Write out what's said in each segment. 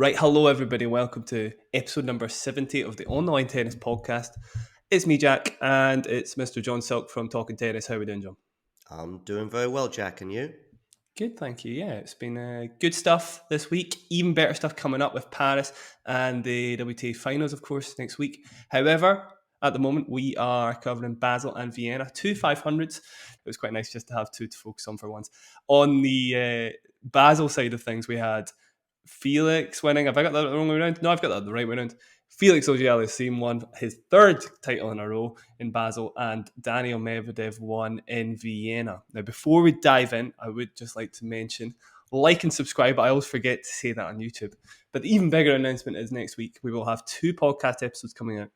Right, hello everybody, welcome to episode number 70 of the Online Tennis Podcast. It's me, Jack, and it's Mr. John Silk from Talking Tennis. How are we doing, John? I'm doing very well, Jack, and you? Good, thank you. Yeah, it's been good stuff this week. Even better stuff coming up with Paris and the WTA Finals, of course, next week. However, at the moment, we are covering Basel and Vienna, two 500s. It was quite nice just to have two to focus on for once. On the Basel side of things, we had Felix winning. Have I got that the wrong way around? No, I've got that the right way around. Felix Auger-Aliassime won his third title in a row in Basel, and Daniil Medvedev won in Vienna. Now, before we dive in, I would just like to mention like and subscribe. I always forget to say that on YouTube. But the even bigger announcement is next week we will have two podcast episodes coming out.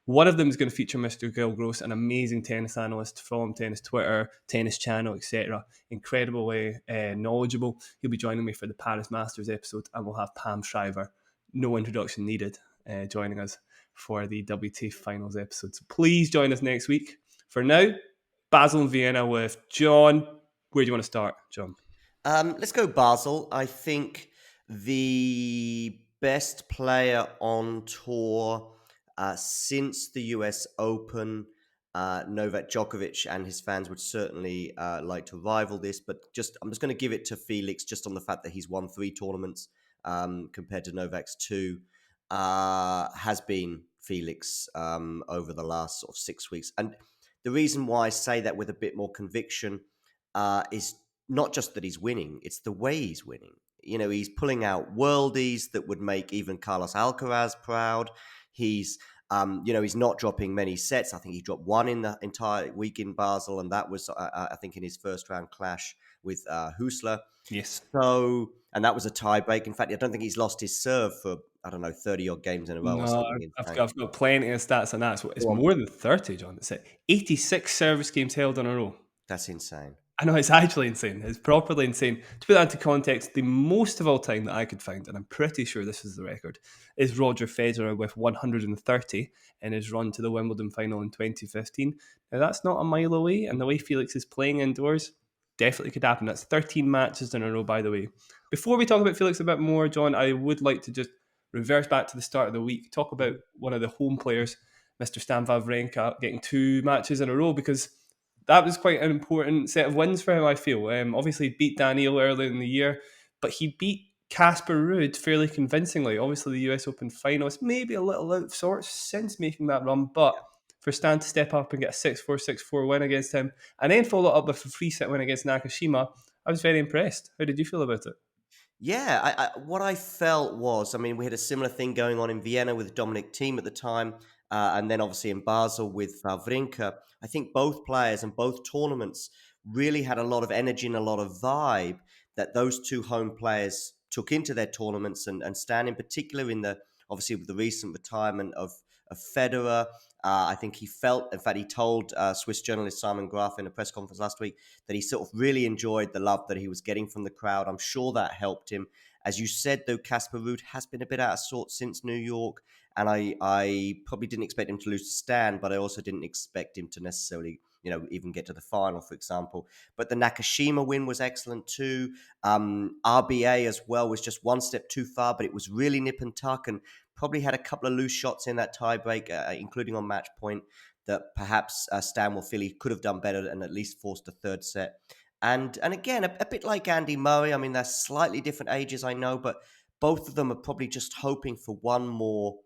One of them is going to feature Mr. Gil Gross, an amazing tennis analyst from tennis Twitter, tennis channel, etc. Incredibly knowledgeable. He'll be joining me for the Paris Masters episode, and we'll have Pam Shriver, no introduction needed, joining us for the WTA Finals episode. So please join us next week. For now, Basel and Vienna with John. Where do you want to start, John? Let's go Basel. I think the best player on tour since the US Open, Novak Djokovic, and his fans would certainly like to rival this. But I'm just going to give it to Felix just on the fact that he's won 3 tournaments compared to Novak's 2. Has been Felix over the last sort of 6 weeks. And the reason why I say that with a bit more conviction is not just that he's winning, it's the way he's winning. You know, he's pulling out worldies that would make even Carlos Alcaraz proud. He's he's not dropping many sets. I think he dropped 1 in the entire week in Basel, and that was, I think, in his first round clash with Husler. Yes. So, and that was a tie break. In fact, I don't think he's lost his serve for, 30-odd games in a row or No, something. I've got plenty of stats on that. So it's more than 30, John. It's 86 service games held in a row. That's insane. I know, it's actually insane. It's properly insane. To put that into context, the most of all time that I could find, and I'm pretty sure this is the record, is Roger Federer with 130 in his run to the Wimbledon final in 2015. Now, that's not a mile away, and the way Felix is playing indoors, definitely could happen. That's 13 matches in a row, by the way. Before we talk about Felix a bit more, John, I would like to just reverse back to the start of the week, talk about one of the home players, Mr. Stan Wawrinka, getting 2 matches in a row, because that was quite an important set of wins for him, I feel. Obviously, he beat Daniil earlier in the year, but he beat Casper Ruud fairly convincingly. Obviously, the US Open finals, maybe a little out of sorts since making that run, but for Stan to step up and get a 6-4, 6-4 win against him, and then follow it up with a 3-set win against Nakashima, I was very impressed. How did you feel about it? Yeah, what I felt was, we had a similar thing going on in Vienna with Dominic Thiem at the time, and then obviously in Basel with Wawrinka. I think both players and both tournaments really had a lot of energy and a lot of vibe that those two home players took into their tournaments, and Stan in particular obviously with the recent retirement of Federer. I think he felt, in fact, he told Swiss journalist Simon Graf in a press conference last week that he sort of really enjoyed the love that he was getting from the crowd. I'm sure that helped him. As you said, though, Casper Ruud has been a bit out of sorts since New York, and I probably didn't expect him to lose to Stan, but I also didn't expect him to necessarily, even get to the final, for example. But the Nakashima win was excellent too. RBA as well was just one step too far, but it was really nip and tuck, and probably had a couple of loose shots in that tiebreak, including on match point, that perhaps Stan will feel he could have done better and at least forced a third set. And again, a bit like Andy Murray. They're slightly different ages, I know, but both of them are probably just hoping for one more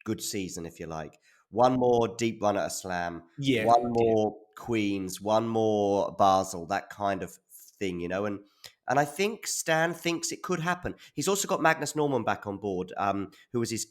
good season, if you like. One more deep run at a slam. Yeah. One more Queens. One more Basel, that kind of thing, And I think Stan thinks it could happen. He's also got Magnus Norman back on board, who was his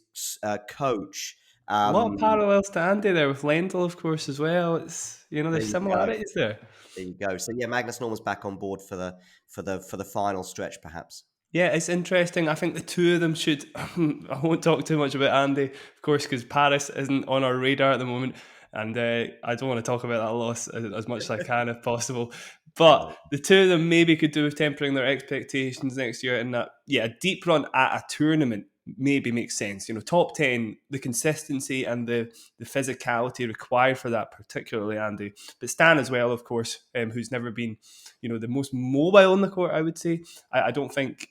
coach. A lot of parallels to Andy there with Lendl, of course, as well. It's there's similarities there. There you go. So yeah, Magnus Norman's back on board for the final stretch, perhaps. Yeah, it's interesting. I think the two of them should. I won't talk too much about Andy, of course, because Paris isn't on our radar at the moment, and I don't want to talk about that loss as much as I can if possible. But the two of them maybe could do with tempering their expectations next year, and that, a deep run at a tournament maybe makes sense. Top 10, the consistency and the physicality required for that, particularly Andy. But Stan as well, of course, who's never been, the most mobile on the court, I would say. I don't think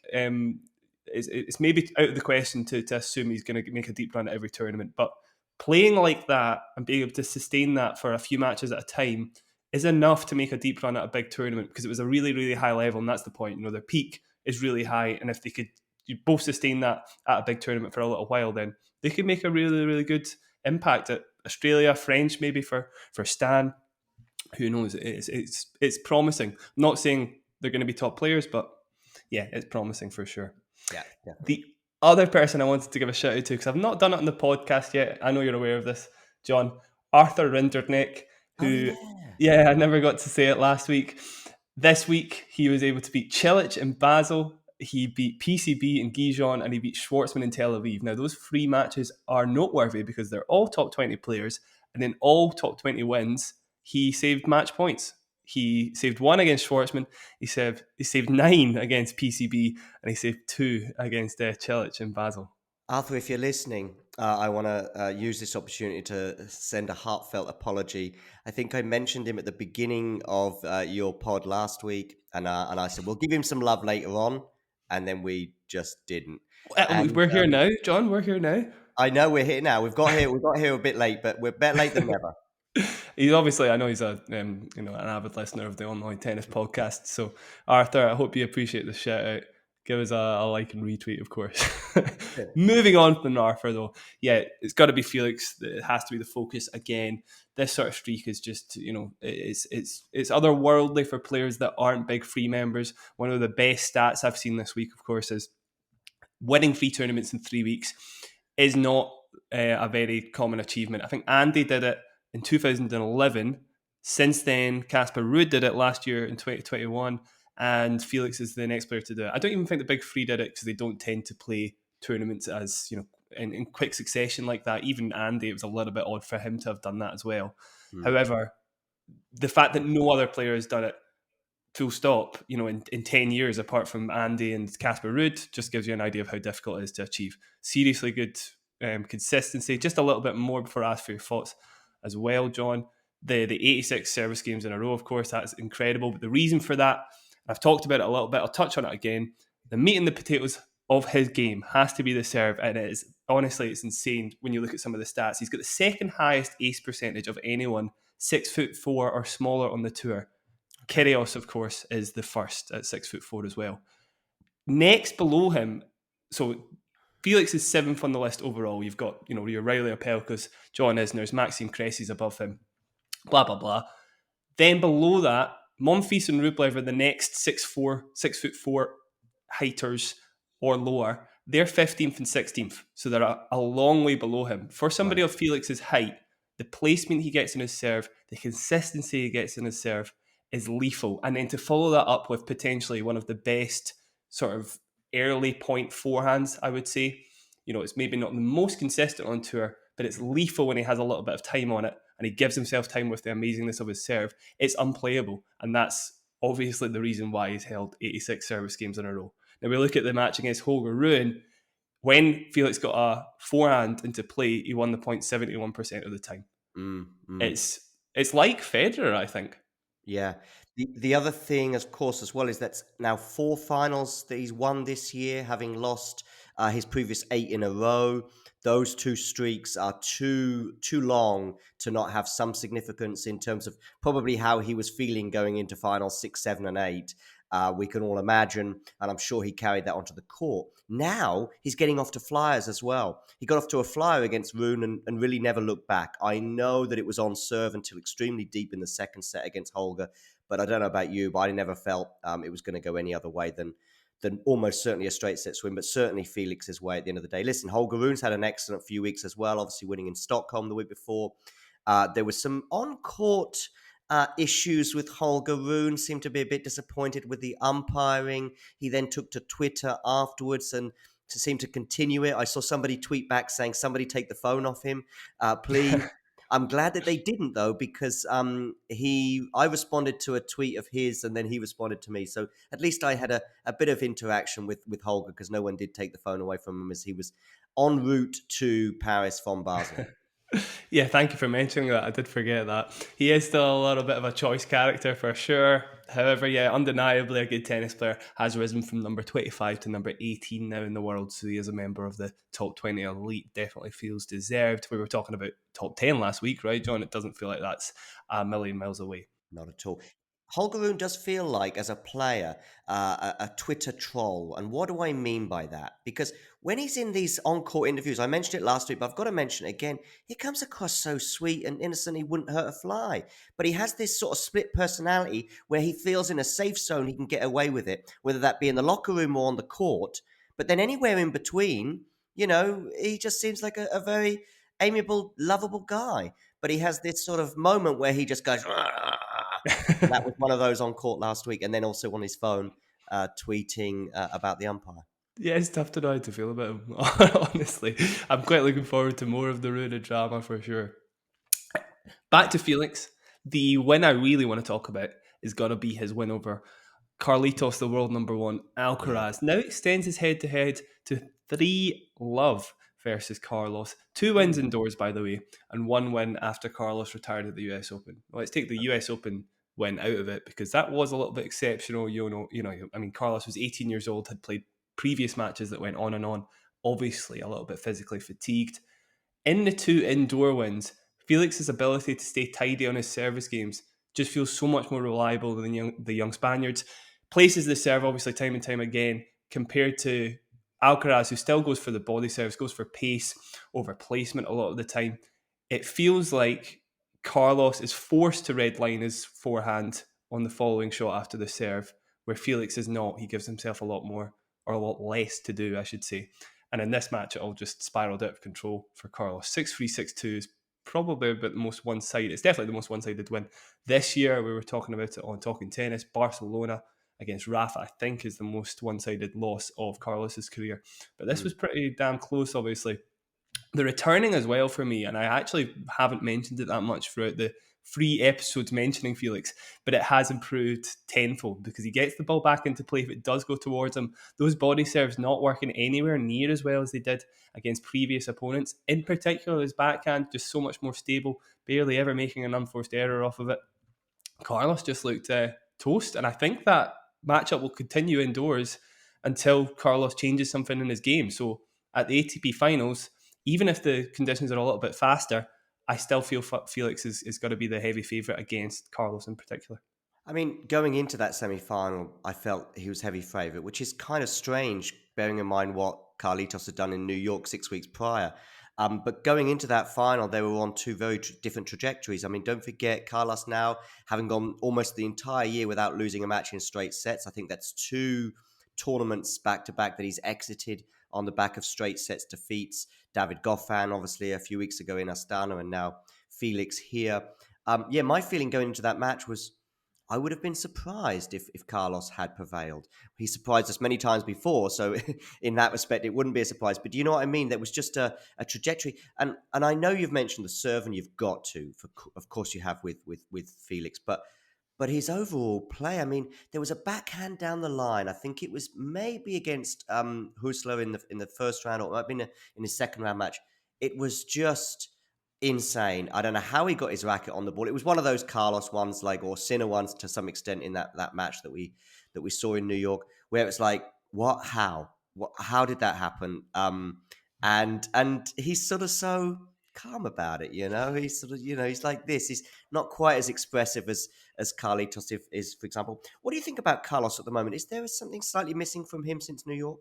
it's maybe out of the question to assume he's going to make a deep run at every tournament. But playing like that and being able to sustain that for a few matches at a time is enough to make a deep run at a big tournament, because it was a really, really high level, and that's the point. Their peak is really high, and if they could both sustain that at a big tournament for a little while, then they could make a really, really good impact at Australia, French maybe for Stan. Who knows? It's promising. I'm not saying they're going to be top players, but yeah, it's promising for sure. Yeah, definitely. The other person I wanted to give a shout out to, because I've not done it on the podcast yet, I know you're aware of this, John, Arthur Rinderknech, who, I never got to say it last week. This week, he was able to beat Cilic in Basel, he beat PCB in Gijon, and he beat Schwartzman in Tel Aviv. Now, those 3 matches are noteworthy because they're all top 20 players, and in all top 20 wins, he saved match points. He saved 1 against Schwartzman, he saved 9 against PCB, and he saved 2 against Cilic in Basel. Arthur, if you're listening, I want to use this opportunity to send a heartfelt apology. I think I mentioned him at the beginning of your pod last week, and I said, we'll give him some love later on, and then we just didn't. And We're here now, John. We're here now. I know we're here now. We've got here a bit late, but we're better late than never. He's obviously, I know he's an avid listener of the Online Tennis Podcast. So, Arthur, I hope you appreciate the shout out. Give us a like and retweet, of course. Moving on from Arthur, though, it's got to be Felix. It has to be the focus again. This sort of streak is just, it's otherworldly for players that aren't big free members. One of the best stats I've seen this week, of course, is winning 3 tournaments in 3 weeks is not a very common achievement. I think Andy did it in 2011. Since then, Casper Ruud did it last year in 2021, and Felix is the next player to do it. I don't even think the big 3 did it, because they don't tend to play tournaments as in quick succession like that. Even Andy, it was a little bit odd for him to have done that as well. However, the fact that no other player has done it full stop, in 10 years, apart from Andy and Casper Ruud, just gives you an idea of how difficult it is to achieve. Seriously good consistency. Just a little bit more before I ask for your thoughts as well, John. The 86 service games in a row, of course, that's incredible. But the reason for that, I've talked about it a little bit, I'll touch on it again. The meat and the potatoes of his game has to be the serve, and it is, honestly, it's insane when you look at some of the stats. He's got the second highest ace percentage of anyone 6'4" or smaller on the tour. Kyrgios, of course, is the first at 6'4" as well. Next below him, so Felix is 7th on the list overall. You've got, your Riley Opelkas, John Isner's, Maxime Cressy above him, blah, blah, blah. Then below that, Monfils and Rublev are the next 6'4" heighters or lower. They're 15th and 16th, so they're a long way below him. For somebody of Felix's height, the placement he gets in his serve, the consistency he gets in his serve is lethal. And then to follow that up with potentially one of the best sort of early point forehands, I would say. It's maybe not the most consistent on tour, but it's lethal when he has a little bit of time on it, and he gives himself time with the amazingness of his serve. It's unplayable, and that's obviously the reason why he's held 86 service games in a row. Now we look at the match against Holger Rune. When Felix got a forehand into play, he won the point 71% of the time. It's like Federer, I think. Yeah. The other thing, of course, as well, is that's now 4 finals that he's won this year, having lost his previous 8 in a row. Those 2 streaks are too long to not have some significance in terms of probably how he was feeling going into finals 6, 7, and 8. We can all imagine, and I'm sure he carried that onto the court. Now he's getting off to flyers as well. He got off to a flyer against Rune and really never looked back. I know that it was on serve until extremely deep in the second set against Holger, but I don't know about you, but I never felt it was going to go any other way than almost certainly a straight set swing, but certainly Felix's way at the end of the day. Listen, Holger Rune's had an excellent few weeks as well, obviously winning in Stockholm the week before. There was some on-court issues with Holger Rune, seemed to be a bit disappointed with the umpiring. He then took to Twitter afterwards and seemed to continue it. I saw somebody tweet back saying, somebody take the phone off him, please. I'm glad that they didn't, though, because I responded to a tweet of his and then he responded to me. So at least I had a bit of interaction with Holger, because no one did take the phone away from him as he was en route to Paris from Basel. Yeah, thank you for mentioning that. I did forget that. He is still a little bit of a choice character for sure. However, yeah, undeniably a good tennis player, has risen from number 25 to number 18 now in the world. So he is a member of the top 20 elite. Definitely feels deserved. We were talking about top 10 last week, right, John? It doesn't feel like that's a million miles away. Not at all. Holger Rune does feel like, as a player, a Twitter troll. And what do I mean by that? Because when he's in these on-court interviews, I mentioned it last week, but I've got to mention it again, he comes across so sweet and innocent, he wouldn't hurt a fly. But he has this sort of split personality where he feels in a safe zone he can get away with it, whether that be in the locker room or on the court. But then anywhere in between, he just seems like a very amiable, lovable guy. But he has this sort of moment where he just goes, and that was one of those on court last week. And then also on his phone, tweeting about the umpire. Yeah, it's tough to know how to feel about him, honestly. I'm quite looking forward to more of the Rune drama for sure. Back to Felix. The win I really want to talk about is going to be his win over Carlitos, the world number one, Yeah. Alcaraz. Now extends his head to head to 3-love versus Carlos. 2 wins indoors, by the way, and 1 win after Carlos retired at the US Open. Well, let's take the US Open win out of it because that was a little bit exceptional. I mean, Carlos was 18 years old, had played previous matches that went on and on, obviously a little bit physically fatigued. In the 2 indoor wins, Felix's ability to stay tidy on his service games just feels so much more reliable than the young Spaniards. Places the serve, obviously, time and time again, compared to Alcaraz, who still goes for the body serves, goes for pace over placement a lot of the time. It feels like Carlos is forced to redline his forehand on the following shot after the serve, where Felix is not. He gives himself a lot more, or a lot less to do, I should say. And in this match, it all just spiraled out of control for Carlos. 6-3, 6-2 is probably about the most one-sided. It's definitely the most one-sided win. This year, we were talking about it on Talking Tennis. Barcelona against Rafa, I think, is the most one-sided loss of Carlos's career. But this was pretty damn close, obviously. The returning as well for me, and I actually haven't mentioned it that much throughout the 3 episodes mentioning Felix, but it has improved tenfold because he gets the ball back into play if it does go towards him. Those body serves not working anywhere near as well as they did against previous opponents. In particular, his backhand just so much more stable, barely ever making an unforced error off of it. Carlos just looked toast, and I think that matchup will continue indoors until Carlos changes something in his game. So at the ATP Finals, even if the conditions are a little bit faster, I still feel Felix is going to be the heavy favourite against Carlos in particular. I mean, going into that semi-final, I felt he was heavy favourite, which is kind of strange, bearing in mind what Carlitos had done in New York 6 weeks prior. But going into that final, they were on 2 very different trajectories. I mean, don't forget, Carlos now, having gone almost the entire year without losing a match in straight sets. I think that's 2 tournaments back-to-back that he's exited on the back of straight sets defeats. David Goffin, obviously, a few weeks ago in Astana, and now Felix here. My feeling going into that match was I would have been surprised if Carlos had prevailed. He surprised us many times before, so in that respect, it wouldn't be a surprise. But do you know what I mean? There was just a trajectory, and I know you've mentioned the serve, and you've got to, of course, you have with Felix, but his overall play. I mean, there was a backhand down the line. I think it was maybe against Husler in the first round, or it might have been in his second round match. It was just insane. I don't know how he got his racket on the ball. It was one of those Carlos ones, or Sinner ones to some extent in that match that we saw in New York, where it's like, what, how did that happen? And he's sort of so calm about it, He's sort of, he's like this. He's not quite as expressive as Carlitos is, for example. What do you think about Carlos at the moment? Is there something slightly missing from him since New York?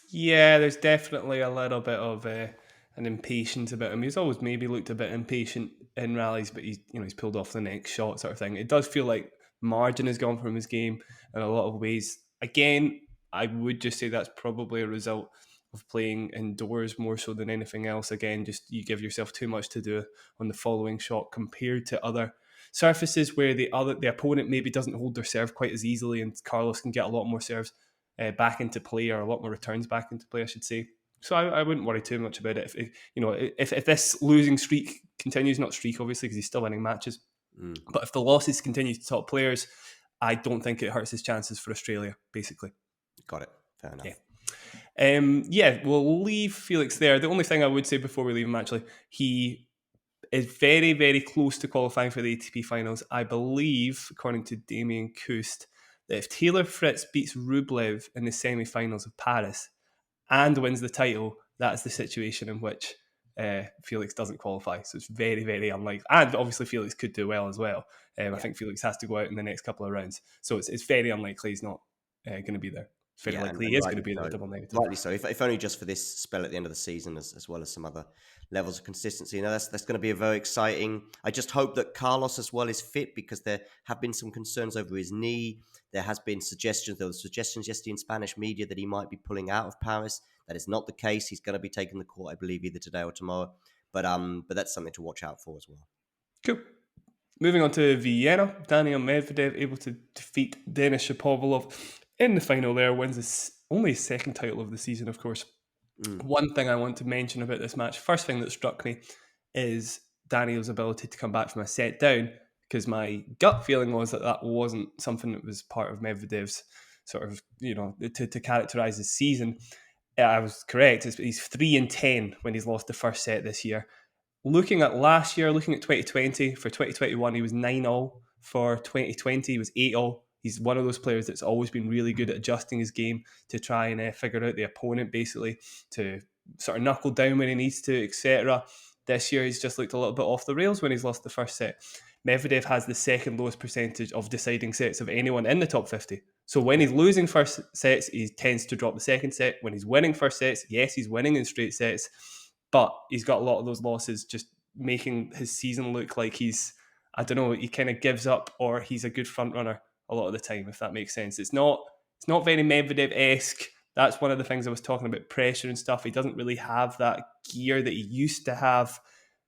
Yeah, there's definitely a little bit of an impatience about him. He's always maybe looked a bit impatient in rallies, but he's pulled off the next shot sort of thing. It does feel like margin has gone from his game in a lot of ways. Again, I would just say that's probably a result of playing indoors more so than anything else. Again, just you give yourself too much to do on the following shot compared to other surfaces where the opponent maybe doesn't hold their serve quite as easily, and Carlos can get a lot more serves back into play, or a lot more returns back into play, I should say. So I wouldn't worry too much about it. If this losing streak continues, not streak obviously because he's still winning matches, but if the losses continue to top players, I don't think it hurts his chances for Australia. Basically, Got it. Fair enough. We'll leave Felix there. The only thing I would say before we leave him, actually, he is very, very close to qualifying for the ATP Finals. I believe, according to Damien Kust, that if Taylor Fritz beats Rublev in the semi-finals of Paris and wins the title, that's the situation in which Felix doesn't qualify. So it's very, very unlikely. And obviously Felix could do well as well. I think Felix has to go out in the next couple of rounds. So it's very unlikely he's not going to be there. It's very likely he is going to be there, double negative. Rightly so. If only just for this spell at the end of the season, as well as some other levels of consistency. That's going to be a very exciting. I just hope that Carlos as well is fit, because there have been some concerns over his knee. There has been suggestions. There were suggestions yesterday in Spanish media that he might be pulling out of Paris. That is not the case. He's going to be taking the court, I believe, either today or tomorrow. But that's something to watch out for as well. Cool. Moving on to Vienna, Daniil Medvedev able to defeat Denis Shapovalov in the final there, wins his only second title of the season, of course. One thing I want to mention about this match, first thing that struck me, is Daniil's ability to come back from a set down, because my gut feeling was that wasn't something that was part of Medvedev's sort of, to characterise his season. I was correct. He's 3-10 when he's lost the first set this year. Looking at last year, looking at 2020, for 2021, he was 9-0. For 2020, he was 8-0. He's one of those players that's always been really good at adjusting his game to try and figure out the opponent, basically, to sort of knuckle down when he needs to, etc. This year, he's just looked a little bit off the rails when he's lost the first set. Medvedev has the second lowest percentage of deciding sets of anyone in the top 50. So when he's losing first sets, he tends to drop the second set. When he's winning first sets, yes, he's winning in straight sets, but he's got a lot of those losses just making his season look like he's, I don't know, he kind of gives up, or he's a good front runner a lot of the time, if that makes sense. It's not very Medvedev-esque. That's one of the things I was talking about, pressure and stuff. He doesn't really have that gear that he used to have.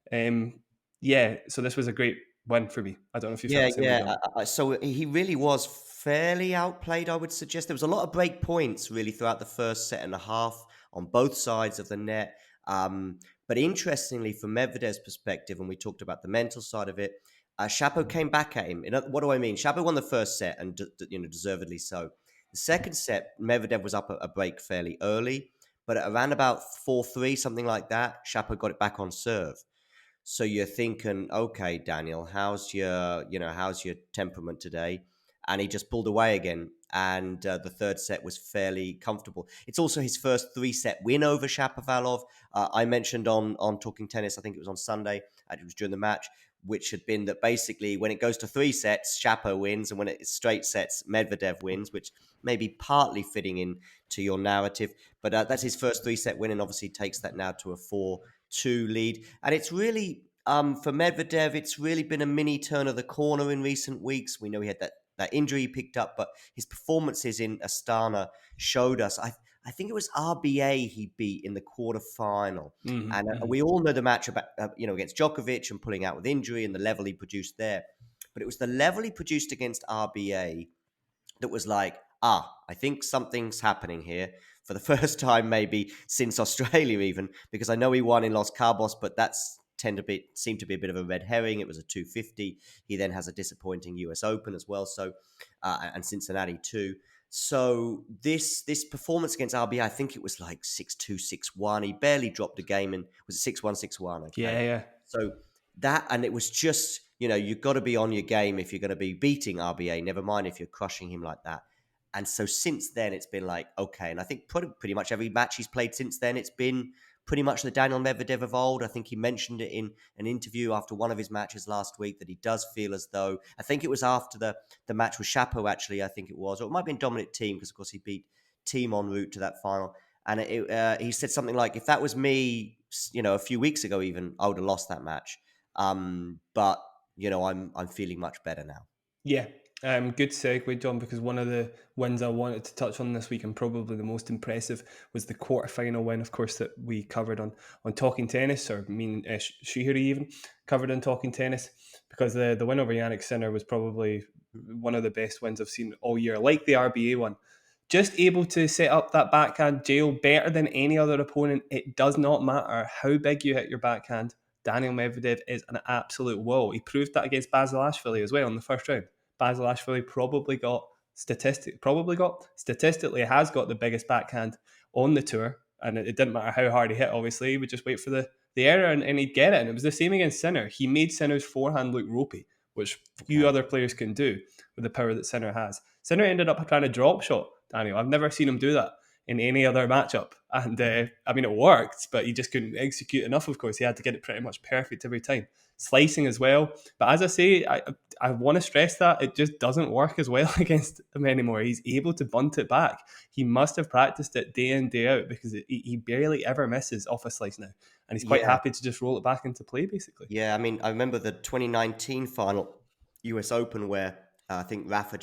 So this was a great win for me. I don't know if you felt the same way. So he really was fairly outplayed, I would suggest. There was a lot of break points really throughout the first set and a half on both sides of the net. But interestingly, from Medvedev's perspective, and we talked about the mental side of it, Shapo came back at him. What do I mean? Shapo won the first set, and deservedly so. The second set, Medvedev was up a break fairly early, but at around about 4-3, something like that, Shapo got it back on serve. So you're thinking, okay, Daniil, how's your temperament today? And he just pulled away again. And the third set was fairly comfortable. It's also his first 3-set win over Shapovalov. I mentioned on Talking Tennis, I think it was on Sunday, it was during the match, which had been that basically when it goes to 3 sets, Shapo wins, and when it's straight sets, Medvedev wins, which may be partly fitting in to your narrative. But that's his first 3-set win, and obviously takes that now to a 4-2 lead. And it's really, for Medvedev, it's really been a mini turn of the corner in recent weeks. We know he had that injury he picked up, but his performances in Astana showed us. I think it was RBA he beat in the quarterfinal. And we all know the match about against Djokovic and pulling out with injury and the level he produced there. But it was the level he produced against RBA that was like, I think something's happening here for the first time maybe since Australia even, because I know he won in Los Cabos, but that's seemed to be a bit of a red herring. It was a 250. He then has a disappointing US Open as well, so and Cincinnati too. So this performance against RBA, I think it was like 6-2, 6-1. He barely dropped a game, and was it 6-1, 6-1? Okay. Yeah. So that, and it was just, you've got to be on your game if you're going to be beating RBA, never mind if you're crushing him like that. And so since then, it's been like, okay. And I think pretty much every match he's played since then, it's been pretty much the Daniil Medvedev of old. I think he mentioned it in an interview after one of his matches last week that he does feel as though, I think it was after the match with Shapo, actually, I think it was, or it might have been Dominic Thiem, because of course he beat Thiem en route to that final. And he said something like, if that was me, a few weeks ago even, I would have lost that match. But I'm feeling much better now. Yeah. Good segue, John, because one of the wins I wanted to touch on this week, and probably the most impressive, was the quarterfinal win, of course, that we covered on Talking Tennis, or me and Srihari even covered on Talking Tennis, because the win over Jannik Sinner was probably one of the best wins I've seen all year, like the RBA one. Just able to set up that backhand jail better than any other opponent. It does not matter how big you hit your backhand. Daniil Medvedev is an absolute wall. He proved that against Basel as well in the first round. Basel statistically has got the biggest backhand on the tour, and it didn't matter how hard he hit. Obviously, he would just wait for the the error and he'd get it. And it was the same against Sinner. He made Sinner's forehand look ropey, which few Okay. other players can do with the power that Sinner has. Sinner ended up trying to drop shot, Daniel. I've never seen him do that in any other matchup. And I mean, it worked, but he just couldn't execute enough, of course. He had to get it pretty much perfect every time. Slicing as well. But as I say, I want to stress that it just doesn't work as well against him anymore. He's able to bunt it back. He must have practiced it day in, day out, because he barely ever misses off a slice now. And he's quite Yeah. happy to just roll it back into play, basically. Yeah, I mean, I remember the 2019 final US Open where I think Rafa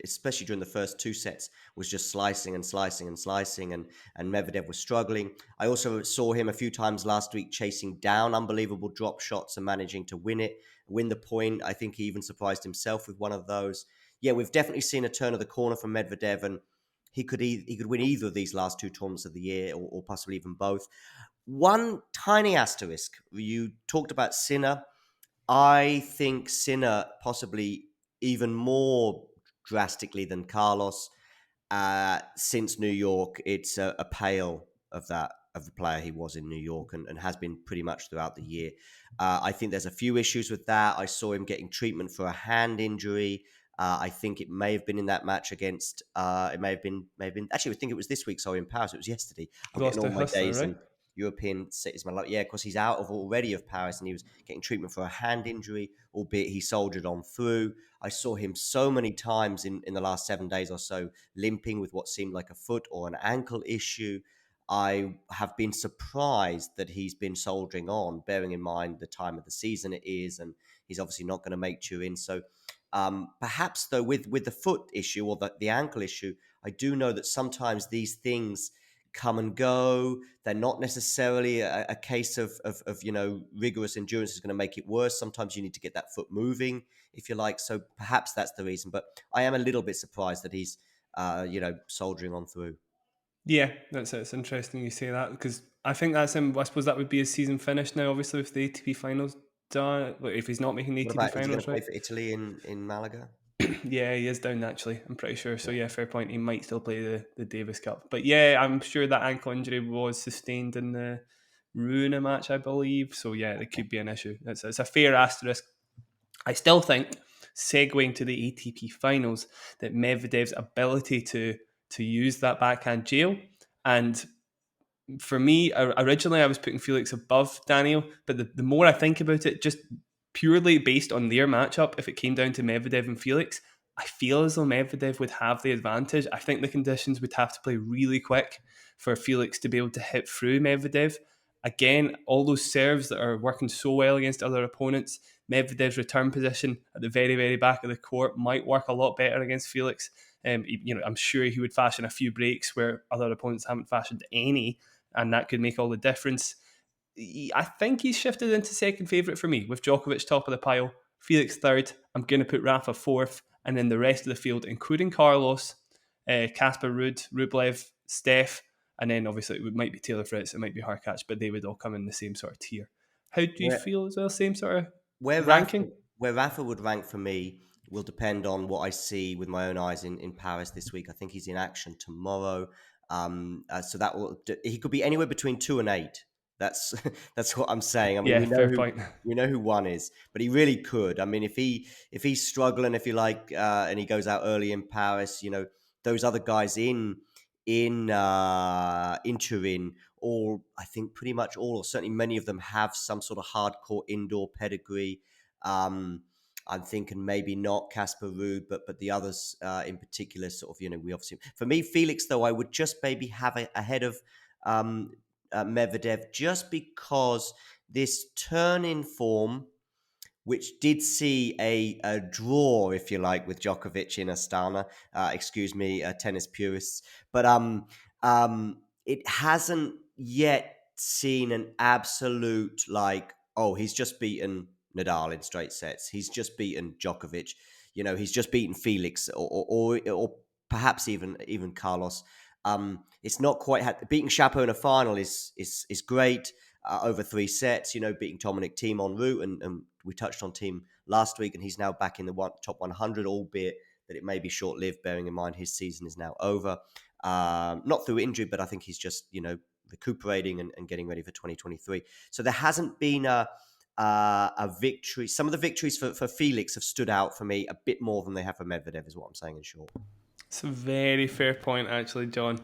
especially during the first two sets, was just slicing and slicing and slicing, and Medvedev was struggling. I also saw him a few times last week chasing down unbelievable drop shots and managing to win the point. I think he even surprised himself with one of those. Yeah, we've definitely seen a turn of the corner from Medvedev, and he could win either of these last two tournaments of the year, or possibly even both. One tiny asterisk. You talked about Sinner. I think Sinner possibly even more drastically than Carlos. Since New York, it's a pale of the player he was in New York, and has been pretty much throughout the year. I think there's a few issues with that. I saw him getting treatment for a hand injury. I think it may have been in that match against. It may have been. Actually, I think it was this week. Sorry, in Paris. It was yesterday. I'm He getting lost all to my Hustler, days right? and European cities. My life. Yeah, because he's out of Paris, and he was getting treatment for a hand injury. Albeit he soldiered on through. I saw him so many times in the last 7 days or so, limping with what seemed like a foot or an ankle issue. I have been surprised that he's been soldiering on, bearing in mind the time of the season it is, and he's obviously not going to make Turin. So perhaps, though, with the foot issue or the ankle issue, I do know that sometimes these things come and go. They're not necessarily a case of rigorous endurance is going to make it worse. Sometimes you need to get that foot moving, if you like. So perhaps that's the reason. But I am a little bit surprised that he's soldiering on through. Yeah, it's interesting you say that, because I think that's him. I suppose that would be his season finished now, obviously, with the ATP finals done. Like, if he's not making the What ATP about, is he going finals, to play right? for Italy in Malaga? Yeah, he is down actually, I'm pretty sure. So Yeah. yeah, fair point. He might still play the Davis Cup. But yeah, I'm sure that ankle injury was sustained in the Rune match, I believe. So yeah, it Okay. could be an issue. It's a fair asterisk. I still think, segueing to the ATP finals, that Medvedev's ability to use that backhand jail, and for me, originally I was putting Felix above Daniil, but the more I think about it, just purely based on their matchup, if it came down to Medvedev and Felix, I feel as though Medvedev would have the advantage. I think the conditions would have to play really quick for Felix to be able to hit through Medvedev. Again, all those serves that are working so well against other opponents, Medvedev's return position at the very, very back of the court might work a lot better against Felix. I'm sure he would fashion a few breaks where other opponents haven't fashioned any, and that could make all the difference. I think he's shifted into second favourite for me, with Djokovic top of the pile, Felix third. I'm going to put Rafa fourth, and then the rest of the field, including Carlos, Casper, Ruud, Rublev, Steph, and then obviously it might be Taylor Fritz, it might be Harkach, but they would all come in the same sort of tier. How do you Where feel as well? Same sort of where Rafa ranking? where Rafa would rank for me will depend on what I see with my own eyes in Paris this week. I think he's in action tomorrow. So that he could be anywhere between 2 and 8. That's that's what I'm saying. I mean, Yeah, fair point. we know who one is, but he really could. I mean, if he's struggling, if you like, and he goes out early in Paris, those other guys in Turin, all, I think pretty much all, or certainly many of them, have some sort of hardcore indoor pedigree. Um, I'm thinking maybe not Casper Ruud, but the others in particular, sort of, we obviously, for me, Felix, though, I would just maybe have ahead of um, Medvedev, just because this turn in form, which did see a draw, if you like, with Djokovic in Astana. Excuse me, tennis purists. But it hasn't yet seen an absolute, like, oh, he's just beaten Nadal in straight sets. He's just beaten Djokovic. He's just beaten Felix, or perhaps even Carlos. It's not quite beating Chapo in a final is great. Over 3 sets, beating Dominic Thiem en route, and we touched on Thiem last week, and he's now back in the top 100, albeit that it may be short-lived, bearing in mind his season is now over. Not through injury, but I think he's just, recuperating and getting ready for 2023. So there hasn't been a victory. Some of the victories for Felix have stood out for me a bit more than they have for Medvedev, is what I'm saying in short. It's a very fair point, actually, John.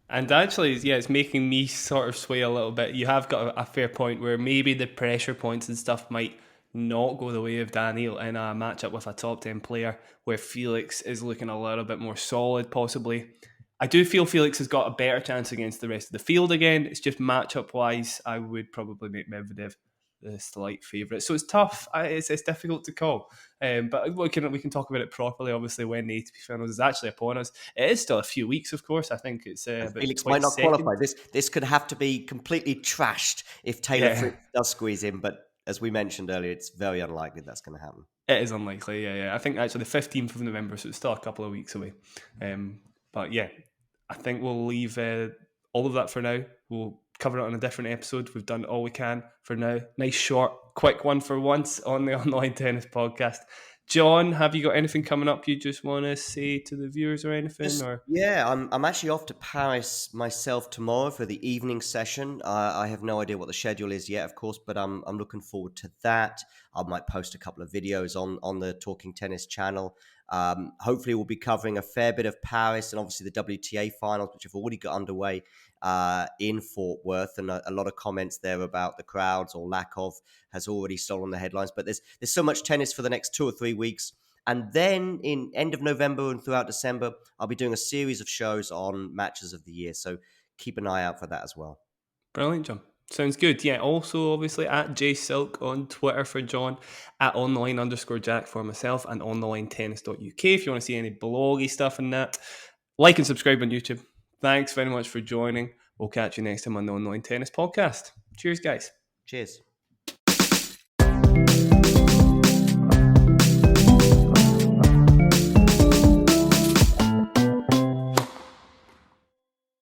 And actually, yeah, it's making me sort of sway a little bit. You have got a fair point where maybe the pressure points and stuff might not go the way of Daniil in a matchup with a top 10 player where Felix is looking a little bit more solid, possibly. I do feel Felix has got a better chance against the rest of the field again. It's just matchup wise, I would probably make Medvedev the slight favourite. So it's tough. It's difficult to call. But we can talk about it properly, obviously, when the ATP Finals is actually upon us. It is still a few weeks, of course. I think it's about Felix might not 22nd. qualify. This could have to be completely trashed if Taylor Fritz does squeeze in, but as we mentioned earlier, it's very unlikely that's going to happen. It is unlikely, yeah. I think actually the 15th of November, so it's still a couple of weeks away. But yeah, I think we'll leave all of that for now. We'll cover it on a different episode. We've done all we can for now. Nice, short, quick one for once on the Online Tennis Podcast. John, have you got anything coming up you just want to say to the viewers or anything? Yeah, I'm actually off to Paris myself tomorrow for the evening session. I have no idea what the schedule is yet, of course, but I'm looking forward to that. I might post a couple of videos on the Talking Tennis channel. Hopefully, we'll be covering a fair bit of Paris and obviously the WTA finals, which have already got underway in Fort Worth, and a lot of comments there about the crowds or lack of has already stolen the headlines. But there's so much tennis for the next 2 or 3 weeks. And then in end of November and throughout December, I'll be doing a series of shows on matches of the year. So keep an eye out for that as well. Brilliant, John. Sounds good. Yeah, also obviously at jsilk on Twitter for John, at online_Jack for myself, and onlinetennis.uk if you want to see any bloggy stuff and that. Like and subscribe on YouTube. Thanks very much for joining. We'll catch you next time on the Online Tennis Podcast. Cheers, guys. Cheers.